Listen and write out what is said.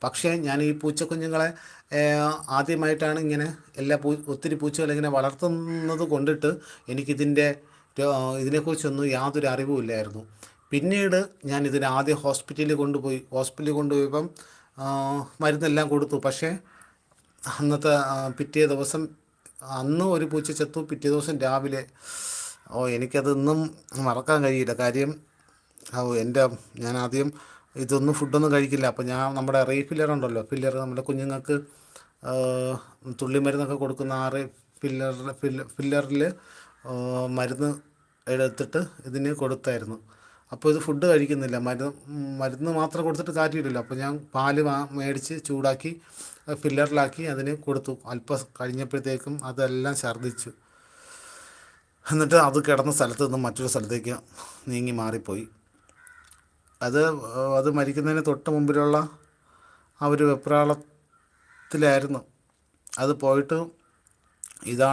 പക്ഷേ ഞാൻ ഈ പൂച്ചക്കുഞ്ഞുങ്ങളെ ആദ്യമായിട്ടാണ് ഇങ്ങനെ ഒത്തിരി പൂച്ചകൾ ഇങ്ങനെ വളർത്തുന്നത് കൊണ്ടിട്ട് എനിക്കിതിൻ്റെ ഇതിനെക്കുറിച്ചൊന്നും യാതൊരു അറിവുമില്ലായിരുന്നു. പിന്നീട് ഞാൻ ഇതിനെ ആദ്യം ഹോസ്പിറ്റലിൽ കൊണ്ടുപോയപ്പം മരുന്നെല്ലാം കൊടുത്തു. പക്ഷേ പിറ്റേ ദിവസം അന്ന് ഒരു പൂച്ച ചത്തു. പിറ്റേ ദിവസം രാവിലെ എനിക്കത് ഇന്നും മറക്കാൻ കഴിയില്ല. കാര്യം ഞാൻ ആദ്യം ഇതൊന്നും ഫുഡൊന്നും കഴിക്കില്ല. അപ്പോൾ ഞാൻ നമ്മുടെ റീഫില്ലർ ഉണ്ടല്ലോ, നമ്മുടെ കുഞ്ഞുങ്ങൾക്ക് തുള്ളിമരുന്നൊക്കെ കൊടുക്കുന്ന ഫില്ലറിൽ മരുന്ന് എടുത്തിട്ട് ഇതിന് കൊടുത്തായിരുന്നു. അപ്പോൾ ഇത് ഫുഡ് കഴിക്കുന്നില്ല. മരുന്ന് മാത്രം കൊടുത്തിട്ട് കാര്യമില്ലല്ലോ. അപ്പോൾ ഞാൻ പാല് മേടിച്ച് ചൂടാക്കി ഫില്ലറിലാക്കി അതിന് കൊടുത്തു. അല്പം കഴിഞ്ഞപ്പോഴത്തേക്കും അതെല്ലാം ഛർദ്ദിച്ചു. എന്നിട്ട് അത് കിടന്ന സ്ഥലത്ത് നിന്ന് മറ്റൊരു സ്ഥലത്തേക്ക് നീങ്ങി മാറിപ്പോയി. അത് മരിക്കുന്നതിന് തൊട്ട് മുമ്പിലുള്ള ആ ഒരു വെപ്രാളത്തിലായിരുന്നു. അത് പോയിട്ട് ഇതാണ്